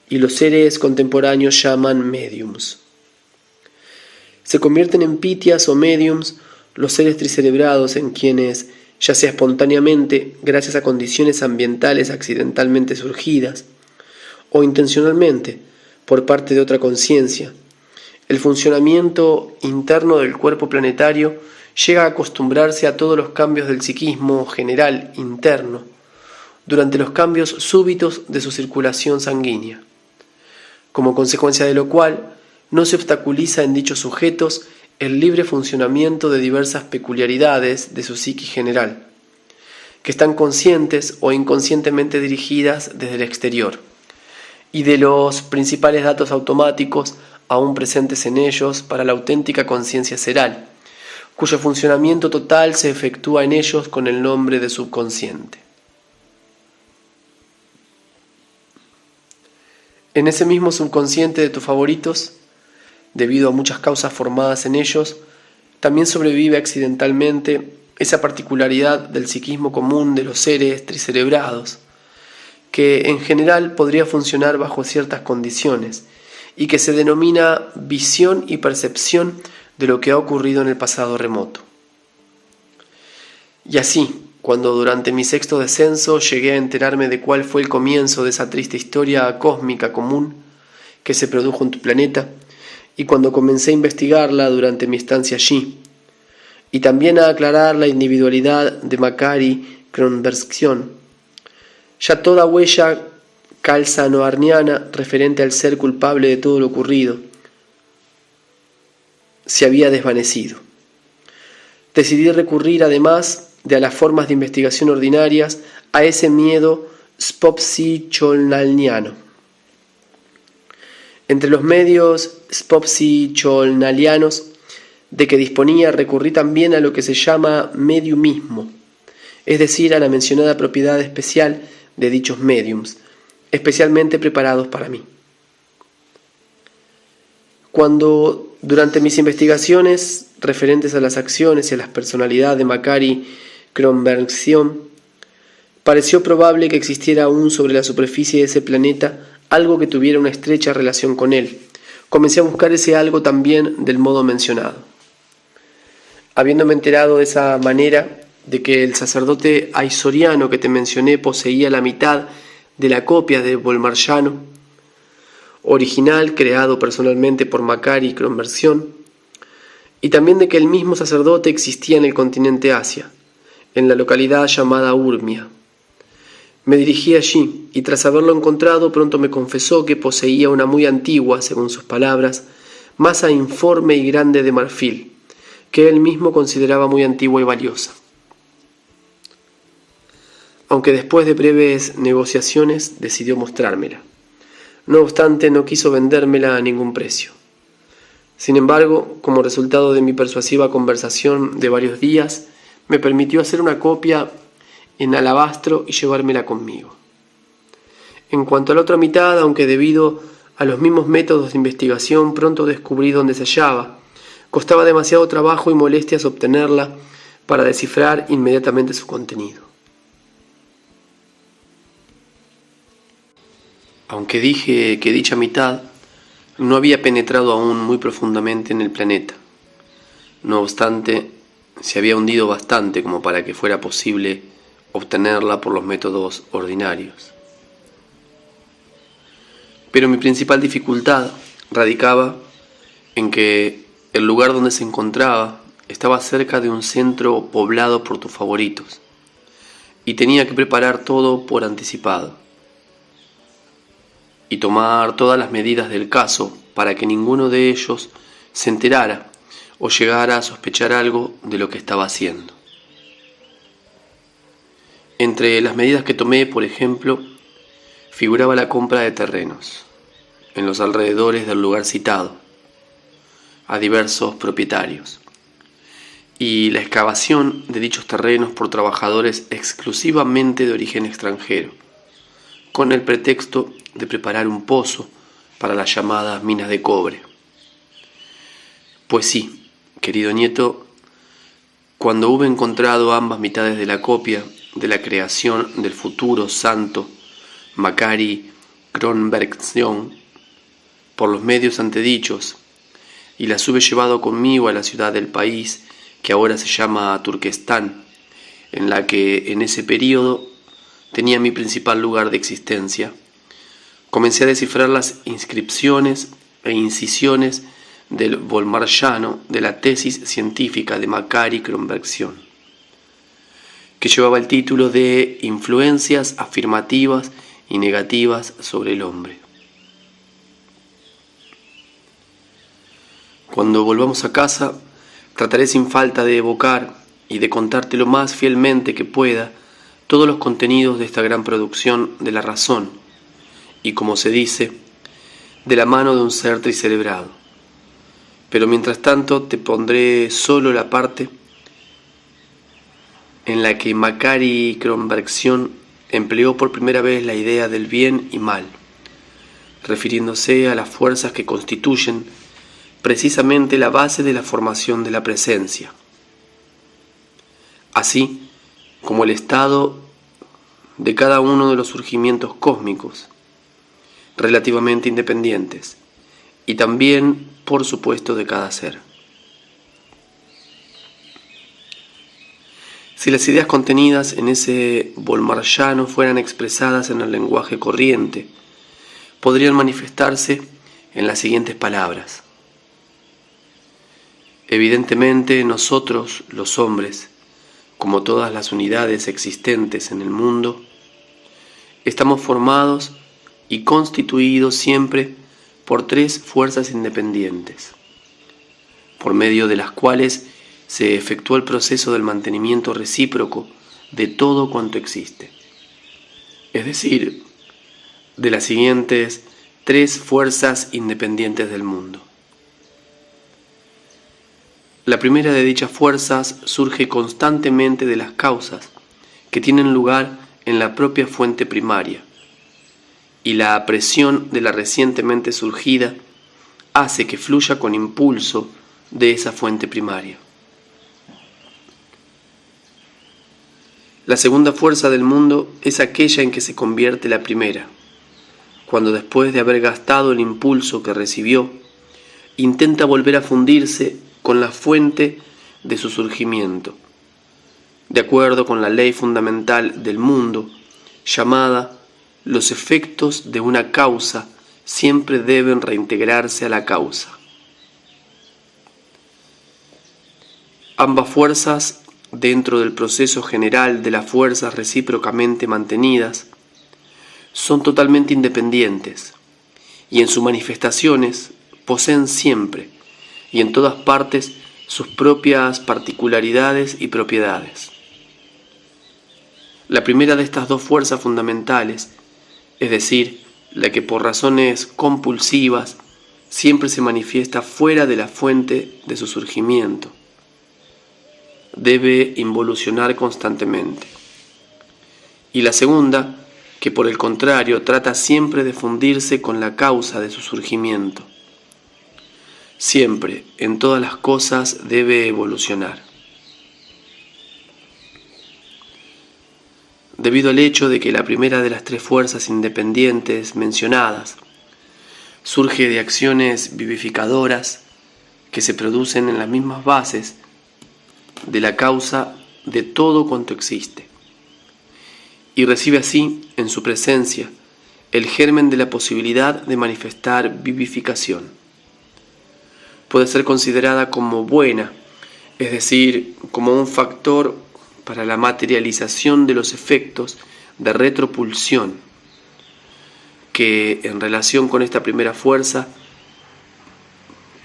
y los seres contemporáneos llaman mediums. Se convierten en pitias o mediums los seres tricerebrados en quienes, ya sea espontáneamente, gracias a condiciones ambientales accidentalmente surgidas, o intencionalmente, por parte de otra conciencia, el funcionamiento interno del cuerpo planetario llega a acostumbrarse a todos los cambios del psiquismo general interno, durante los cambios súbitos de su circulación sanguínea, como consecuencia de lo cual no se obstaculiza en dichos sujetos el libre funcionamiento de diversas peculiaridades de su psiquis general, que están conscientes o inconscientemente dirigidas desde el exterior, y de los principales datos automáticos aún presentes en ellos para la auténtica conciencia seral, cuyo funcionamiento total se efectúa en ellos con el nombre de subconsciente. En ese mismo subconsciente de tus favoritos, debido a muchas causas formadas en ellos, también sobrevive accidentalmente esa particularidad del psiquismo común de los seres tricerebrados, que en general podría funcionar bajo ciertas condiciones y que se denomina visión y percepción de lo que ha ocurrido en el pasado remoto. Y así, cuando durante mi 6º descenso llegué a enterarme de cuál fue el comienzo de esa triste historia cósmica común que se produjo en tu planeta, y cuando comencé a investigarla durante mi estancia allí, y también a aclarar la individualidad de Makari Kronbergson, ya toda huella calzanoarniana referente al ser culpable de todo lo ocurrido se había desvanecido. Decidí recurrir, además de a las formas de investigación ordinarias, a ese miedo spopsicholnalniano. Entre los medios spopsi-cholnalianos de que disponía recurrí también a lo que se llama mediumismo, es decir, a la mencionada propiedad especial de dichos mediums, especialmente preparados para mí. Cuando, durante mis investigaciones referentes a las acciones y a la personalidad de Makari Kronbergson, pareció probable que existiera aún sobre la superficie de ese planeta algo que tuviera una estrecha relación con él, comencé a buscar ese algo también del modo mencionado. Habiéndome enterado de esa manera de que el sacerdote aizoriano que te mencioné poseía la mitad de la copia de Volmarchano, original creado personalmente por Makari Kronbergson, y también de que el mismo sacerdote existía en el continente Asia, en la localidad llamada Urmia. Me dirigí allí y tras haberlo encontrado pronto me confesó que poseía una muy antigua, según sus palabras, masa informe y grande de marfil, que él mismo consideraba muy antigua y valiosa. Aunque después de breves negociaciones decidió mostrármela. No obstante, no quiso vendérmela a ningún precio. Sin embargo, como resultado de mi persuasiva conversación de varios días, me permitió hacer una copia en alabastro y llevármela conmigo. En cuanto a la otra mitad, aunque debido a los mismos métodos de investigación pronto descubrí dónde se hallaba, costaba demasiado trabajo y molestias obtenerla para descifrar inmediatamente su contenido. Aunque dije que dicha mitad no había penetrado aún muy profundamente en el planeta, no obstante, se había hundido bastante como para que fuera posible obtenerla por los métodos ordinarios. Pero mi principal dificultad radicaba en que el lugar donde se encontraba estaba cerca de un centro poblado por tus favoritos, y tenía que preparar todo por anticipado, y tomar todas las medidas del caso para que ninguno de ellos se enterara o llegara a sospechar algo de lo que estaba haciendo. Entre las medidas que tomé, por ejemplo, figuraba la compra de terrenos en los alrededores del lugar citado a diversos propietarios y la excavación de dichos terrenos por trabajadores exclusivamente de origen extranjero, con el pretexto de preparar un pozo para las llamadas minas de cobre. Pues sí, querido nieto, cuando hube encontrado ambas mitades de la copia de la creación del futuro santo Makari Kronbergson por los medios antedichos y las hube llevado conmigo a la ciudad del país que ahora se llama Turquestán, en la que en ese período tenía mi principal lugar de existencia, comencé a descifrar las inscripciones e incisiones del Volmarchano de la tesis científica de Makari Kronbergson, que llevaba el título de Influencias afirmativas y negativas sobre el hombre. Cuando volvamos a casa, trataré sin falta de evocar y de contarte lo más fielmente que pueda todos los contenidos de esta gran producción de la razón, y como se dice, de la mano de un ser tricerebrado. Pero mientras tanto te pondré solo la parte en la que Makari Kronbergson empleó por primera vez la idea del bien y mal, refiriéndose a las fuerzas que constituyen precisamente la base de la formación de la presencia, así como el estado de cada uno de los surgimientos cósmicos, relativamente independientes, y también, por supuesto, de cada ser. Si las ideas contenidas en ese Volmarchano fueran expresadas en el lenguaje corriente, podrían manifestarse en las siguientes palabras. Evidentemente, nosotros, los hombres, como todas las unidades existentes en el mundo, estamos formados y constituidos siempre por tres fuerzas independientes, por medio de las cuales se efectúa el proceso del mantenimiento recíproco de todo cuanto existe. Es decir, de las siguientes tres fuerzas independientes del mundo. La primera de dichas fuerzas surge constantemente de las causas que tienen lugar en la propia fuente primaria, y la presión de la recientemente surgida hace que fluya con impulso de esa fuente primaria. La segunda fuerza del mundo es aquella en que se convierte la primera, cuando después de haber gastado el impulso que recibió, intenta volver a fundirse con la fuente de su surgimiento, de acuerdo con la ley fundamental del mundo, llamada los efectos de una causa siempre deben reintegrarse a la causa. Ambas fuerzas, dentro del proceso general de las fuerzas recíprocamente mantenidas, son totalmente independientes y en sus manifestaciones poseen siempre y en todas partes sus propias particularidades y propiedades. La primera de estas dos fuerzas fundamentales, es decir, la que por razones compulsivas siempre se manifiesta fuera de la fuente de su surgimiento, debe involucionar constantemente. Y la segunda, que por el contrario trata siempre de fundirse con la causa de su surgimiento. Siempre, en todas las cosas, debe evolucionar. Debido al hecho de que la primera de las tres fuerzas independientes mencionadas surge de acciones vivificadoras que se producen en las mismas bases de la causa de todo cuanto existe, y recibe así, en su presencia, el germen de la posibilidad de manifestar vivificación. Puede ser considerada como buena, es decir, como un factor para la materialización de los efectos de retropulsión, que en relación con esta primera fuerza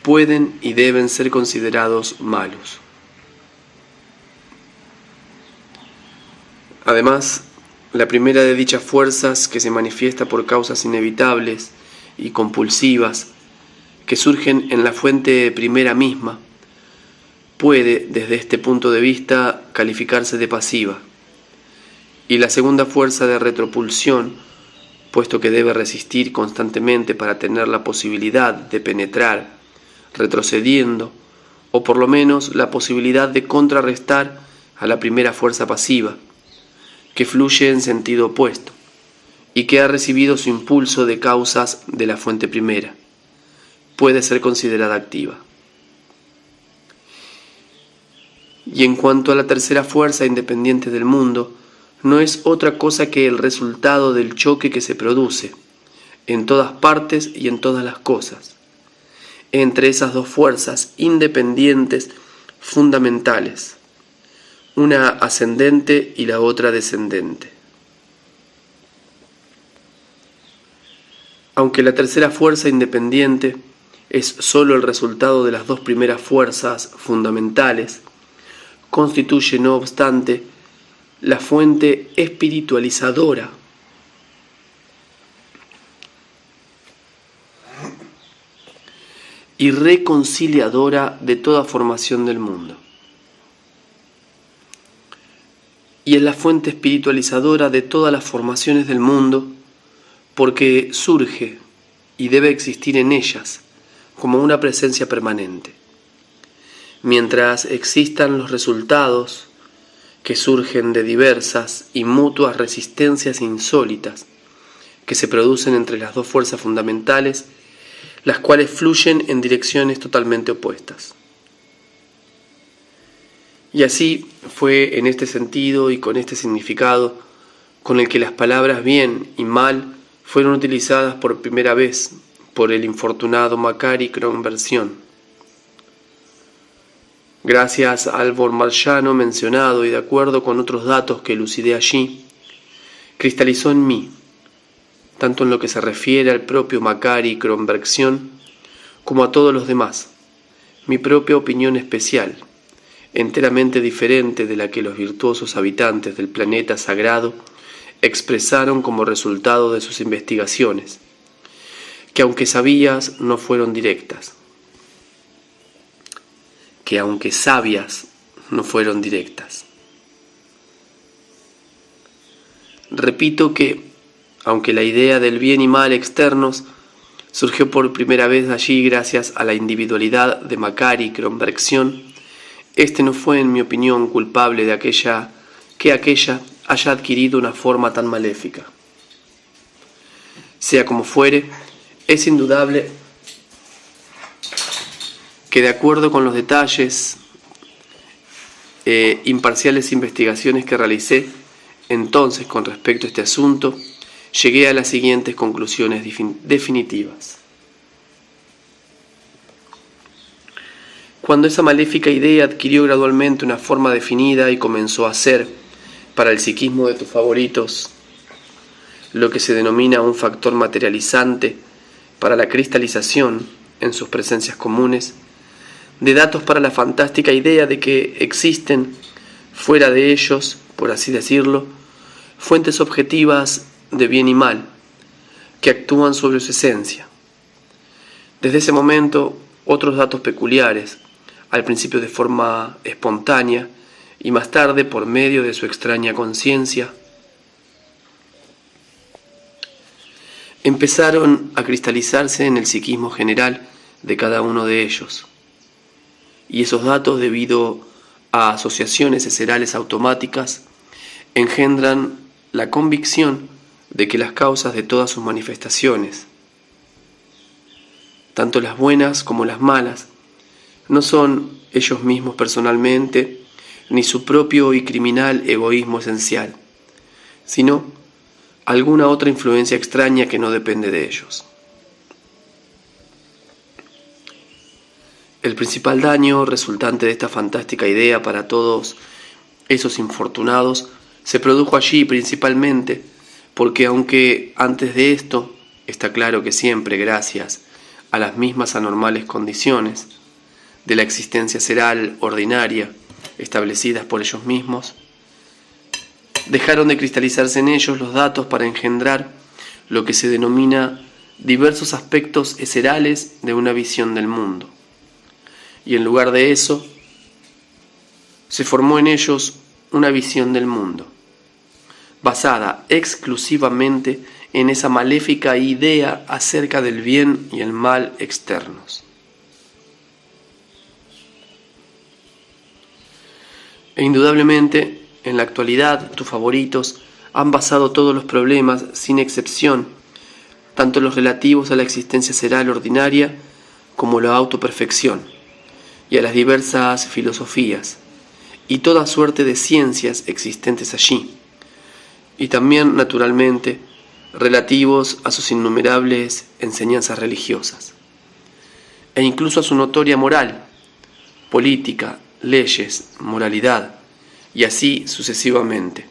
pueden y deben ser considerados malos. Además, la primera de dichas fuerzas, que se manifiesta por causas inevitables y compulsivas que surgen en la fuente primera misma, puede, desde este punto de vista, calificarse de pasiva, y la segunda fuerza de retropulsión, puesto que debe resistir constantemente para tener la posibilidad de penetrar, retrocediendo, o por lo menos la posibilidad de contrarrestar a la primera fuerza pasiva, que fluye en sentido opuesto, y que ha recibido su impulso de causas de la fuente primera, puede ser considerada activa. Y en cuanto a la tercera fuerza independiente del mundo, no es otra cosa que el resultado del choque que se produce, en todas partes y en todas las cosas, entre esas dos fuerzas independientes fundamentales, una ascendente y la otra descendente. Aunque la tercera fuerza independiente es sólo el resultado de las dos primeras fuerzas fundamentales, constituye, no obstante, la fuente espiritualizadora y reconciliadora de toda formación del mundo. Y es la fuente espiritualizadora de todas las formaciones del mundo, porque surge y debe existir en ellas como una presencia permanente. Mientras existan los resultados que surgen de diversas y mutuas resistencias insólitas que se producen entre las dos fuerzas fundamentales, las cuales fluyen en direcciones totalmente opuestas. Y así fue en este sentido y con este significado con el que las palabras bien y mal fueron utilizadas por primera vez por el infortunado Macari Conversión. Gracias al Bormarciano mencionado y de acuerdo con otros datos que elucidé allí, cristalizó en mí, tanto en lo que se refiere al propio Macari Conversión como a todos los demás, mi propia opinión especial, enteramente diferente de la que los virtuosos habitantes del planeta sagrado expresaron como resultado de sus investigaciones, que aunque sabías no fueron directas. Que aunque sabias no fueron directas. Repito que, aunque la idea del bien y mal externos surgió por primera vez allí gracias a la individualidad de Macari Kronbergsian, este no fue, en mi opinión, culpable de que aquella haya adquirido una forma tan maléfica. Sea como fuere, es indudable que, de acuerdo con los detalles imparciales investigaciones que realicé entonces con respecto a este asunto, llegué a las siguientes conclusiones definitivas. Cuando esa maléfica idea adquirió gradualmente una forma definida y comenzó a ser, para el psiquismo de tus favoritos, lo que se denomina un factor materializante para la cristalización en sus presencias comunes, de datos para la fantástica idea de que existen, fuera de ellos, por así decirlo, fuentes objetivas de bien y mal, que actúan sobre su esencia. Desde ese momento, otros datos peculiares, al principio de forma espontánea y más tarde por medio de su extraña conciencia, empezaron a cristalizarse en el psiquismo general de cada uno de ellos. Y esos datos, debido a asociaciones eserales automáticas, engendran la convicción de que las causas de todas sus manifestaciones, tanto las buenas como las malas, no son ellos mismos personalmente, ni su propio y criminal egoísmo esencial, sino alguna otra influencia extraña que no depende de ellos. El principal daño resultante de esta fantástica idea para todos esos infortunados se produjo allí principalmente porque, aunque antes de esto está claro que siempre gracias a las mismas anormales condiciones de la existencia seral ordinaria establecidas por ellos mismos, dejaron de cristalizarse en ellos los datos para engendrar lo que se denomina diversos aspectos eserales de una visión del mundo. Y en lugar de eso, se formó en ellos una visión del mundo, basada exclusivamente en esa maléfica idea acerca del bien y el mal externos. E indudablemente, en la actualidad, tus favoritos han basado todos los problemas, sin excepción, tanto los relativos a la existencia seral ordinaria como la autoperfección, y a las diversas filosofías, y toda suerte de ciencias existentes allí, y también, naturalmente, relativos a sus innumerables enseñanzas religiosas, e incluso a su notoria moral, política, leyes, moralidad, y así sucesivamente,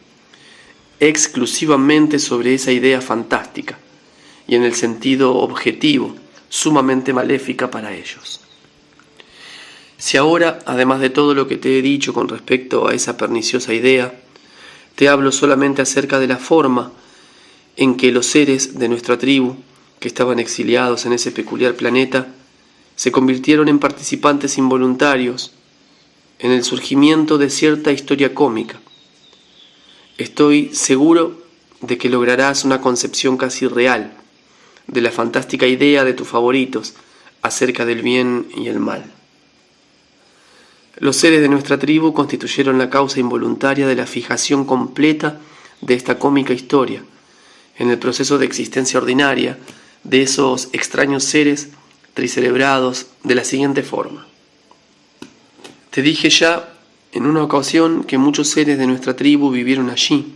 exclusivamente sobre esa idea fantástica, y en el sentido objetivo, sumamente maléfica para ellos. Si ahora, además de todo lo que te he dicho con respecto a esa perniciosa idea, te hablo solamente acerca de la forma en que los seres de nuestra tribu, que estaban exiliados en ese peculiar planeta, se convirtieron en participantes involuntarios en el surgimiento de cierta historia cómica. Estoy seguro de que lograrás una concepción casi real de la fantástica idea de tus favoritos acerca del bien y el mal. Los seres de nuestra tribu constituyeron la causa involuntaria de la fijación completa de esta cómica historia en el proceso de existencia ordinaria de esos extraños seres tricerebrados de la siguiente forma. Te dije ya en una ocasión que muchos seres de nuestra tribu vivieron allí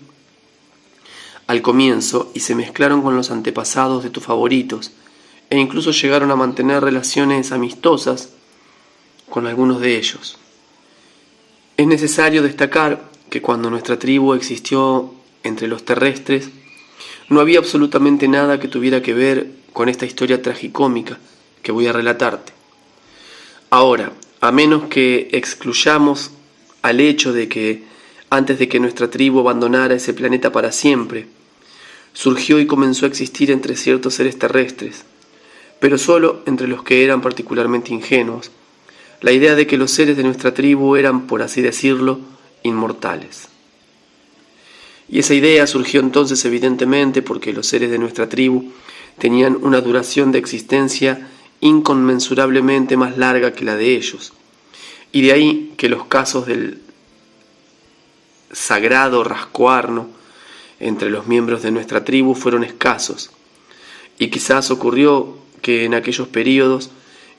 al comienzo y se mezclaron con los antepasados de tus favoritos e incluso llegaron a mantener relaciones amistosas con algunos de ellos. Es necesario destacar que cuando nuestra tribu existió entre los terrestres, no había absolutamente nada que tuviera que ver con esta historia tragicómica que voy a relatarte. Ahora, a menos que excluyamos al hecho de que, antes de que nuestra tribu abandonara ese planeta para siempre, surgió y comenzó a existir entre ciertos seres terrestres, pero solo entre los que eran particularmente ingenuos, la idea de que los seres de nuestra tribu eran, por así decirlo, inmortales. Y esa idea surgió entonces evidentemente porque los seres de nuestra tribu tenían una duración de existencia inconmensurablemente más larga que la de ellos, y de ahí que los casos del sagrado rascuarno entre los miembros de nuestra tribu fueron escasos, y quizás ocurrió que en aquellos períodos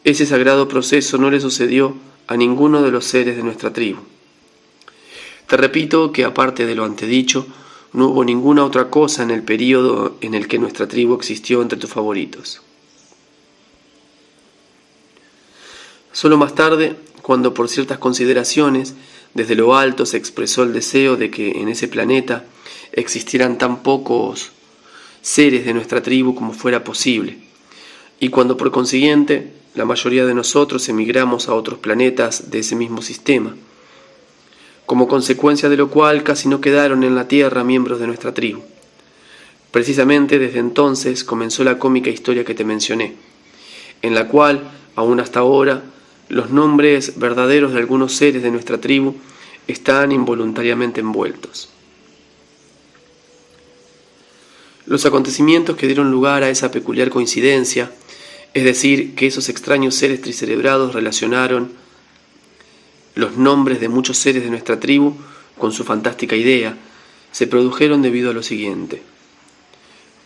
ese sagrado proceso no le sucedió a ninguno de los seres de nuestra tribu. Te repito que aparte de lo antedicho, no hubo ninguna otra cosa en el período en el que nuestra tribu existió entre tus favoritos. Solo más tarde, cuando por ciertas consideraciones, desde lo alto se expresó el deseo de que en ese planeta existieran tan pocos seres de nuestra tribu como fuera posible, y cuando por consiguiente la mayoría de nosotros emigramos a otros planetas de ese mismo sistema, como consecuencia de lo cual casi no quedaron en la Tierra miembros de nuestra tribu. Precisamente desde entonces comenzó la cómica historia que te mencioné, en la cual, aún hasta ahora, los nombres verdaderos de algunos seres de nuestra tribu están involuntariamente envueltos. Los acontecimientos que dieron lugar a esa peculiar coincidencia, es decir, que esos extraños seres tricerebrados relacionaron los nombres de muchos seres de nuestra tribu con su fantástica idea, se produjeron debido a lo siguiente.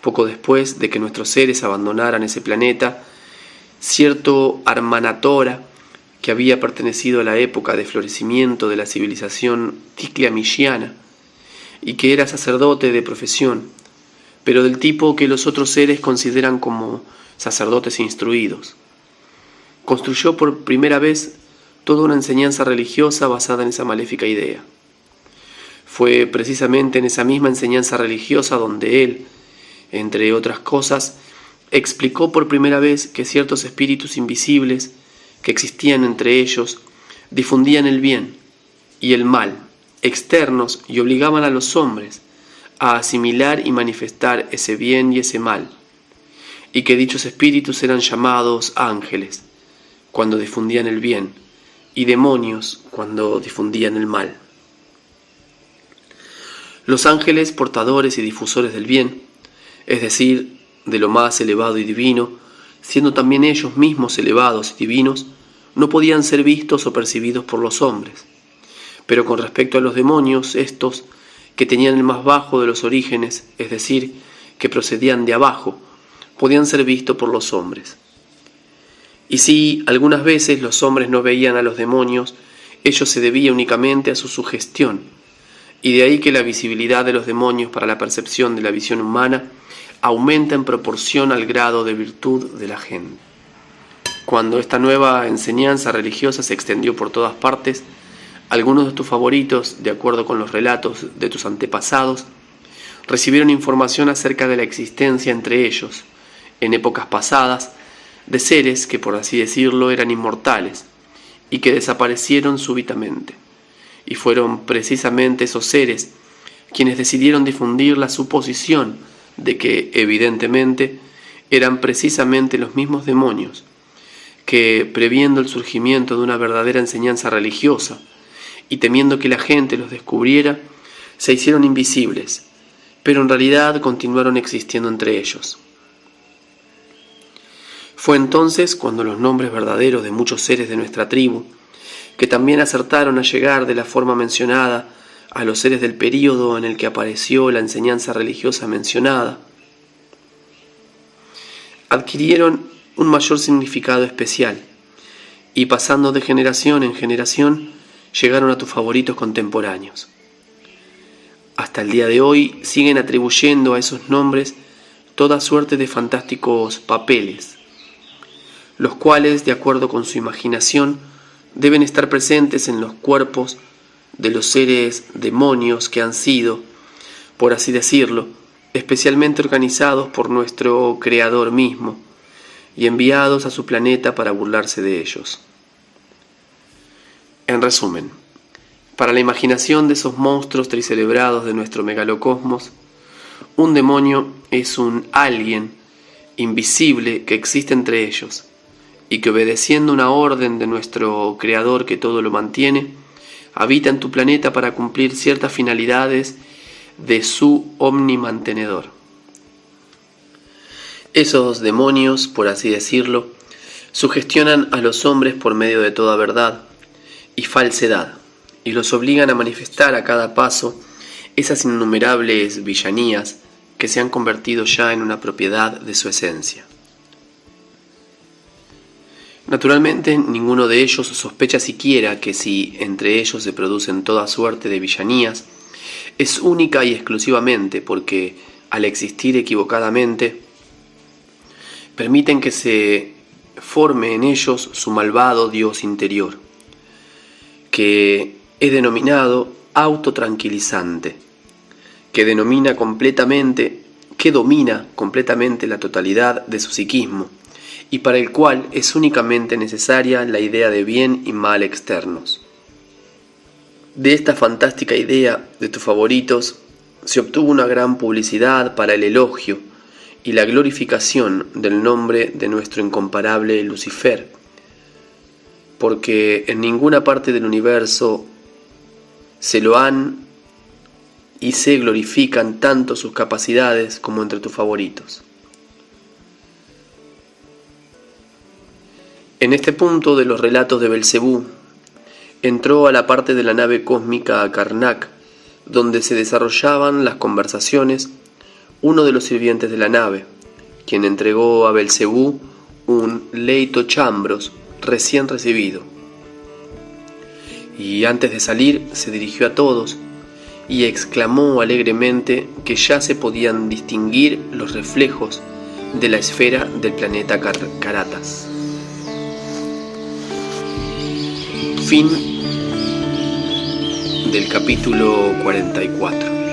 Poco después de que nuestros seres abandonaran ese planeta, cierto Armanatora, que había pertenecido a la época de florecimiento de la civilización ticliamilliana y que era sacerdote de profesión, pero del tipo que los otros seres consideran como sacerdotes instruidos, construyó por primera vez toda una enseñanza religiosa basada en esa maléfica idea. Fue precisamente en esa misma enseñanza religiosa donde él, entre otras cosas, explicó por primera vez que ciertos espíritus invisibles que existían entre ellos difundían el bien y el mal externos y obligaban a los hombres a asimilar y manifestar ese bien y ese mal, y que dichos espíritus eran llamados ángeles cuando difundían el bien y demonios cuando difundían el mal. Los ángeles portadores y difusores del bien, es decir, de lo más elevado y divino, siendo también ellos mismos elevados y divinos, no podían ser vistos o percibidos por los hombres. Pero con respecto a los demonios, estos, que tenían el más bajo de los orígenes, es decir, que procedían de abajo, podían ser vistos por los hombres. Y si algunas veces los hombres no veían a los demonios, ello se debía únicamente a su sugestión, y de ahí que la visibilidad de los demonios para la percepción de la visión humana aumenta en proporción al grado de virtud de la gente. Cuando esta nueva enseñanza religiosa se extendió por todas partes, algunos de tus favoritos, de acuerdo con los relatos de tus antepasados, recibieron información acerca de la existencia entre ellos, en épocas pasadas, de seres que, por así decirlo, eran inmortales y que desaparecieron súbitamente. Y fueron precisamente esos seres quienes decidieron difundir la suposición de que, evidentemente, eran precisamente los mismos demonios que, previendo el surgimiento de una verdadera enseñanza religiosa y temiendo que la gente los descubriera, se hicieron invisibles, pero en realidad continuaron existiendo entre ellos. Fue entonces cuando los nombres verdaderos de muchos seres de nuestra tribu, que también acertaron a llegar de la forma mencionada a los seres del período en el que apareció la enseñanza religiosa mencionada, adquirieron un mayor significado especial y pasando de generación en generación llegaron a tus favoritos contemporáneos. Hasta el día de hoy siguen atribuyendo a esos nombres toda suerte de fantásticos papeles, los cuales, de acuerdo con su imaginación, deben estar presentes en los cuerpos de los seres demonios que han sido, por así decirlo, especialmente organizados por nuestro Creador mismo y enviados a su planeta para burlarse de ellos. En resumen, para la imaginación de esos monstruos tricelebrados de nuestro megalocosmos, un demonio es un alguien invisible que existe entre ellos, y que obedeciendo una orden de nuestro Creador que todo lo mantiene, habita en tu planeta para cumplir ciertas finalidades de su omnimantenedor. Esos demonios, por así decirlo, sugestionan a los hombres por medio de toda verdad y falsedad, y los obligan a manifestar a cada paso esas innumerables villanías que se han convertido ya en una propiedad de su esencia. Naturalmente, ninguno de ellos sospecha siquiera que si entre ellos se producen toda suerte de villanías, es única y exclusivamente porque, al existir equivocadamente, permiten que se forme en ellos su malvado Dios interior, que es denominado autotranquilizante, que domina completamente la totalidad de su psiquismo, y para el cual es únicamente necesaria la idea de bien y mal externos. De esta fantástica idea de tus favoritos se obtuvo una gran publicidad para el elogio y la glorificación del nombre de nuestro incomparable Lucifer, porque en ninguna parte del universo se loan y se glorifican tanto sus capacidades como entre tus favoritos. En este punto de los relatos de Belcebú, entró a la parte de la nave cósmica Karnak, donde se desarrollaban las conversaciones, uno de los sirvientes de la nave, quien entregó a Belcebú un leito chambros recién recibido. Y antes de salir se dirigió a todos y exclamó alegremente que ya se podían distinguir los reflejos de la esfera del planeta Caratas. Fin del capítulo 44.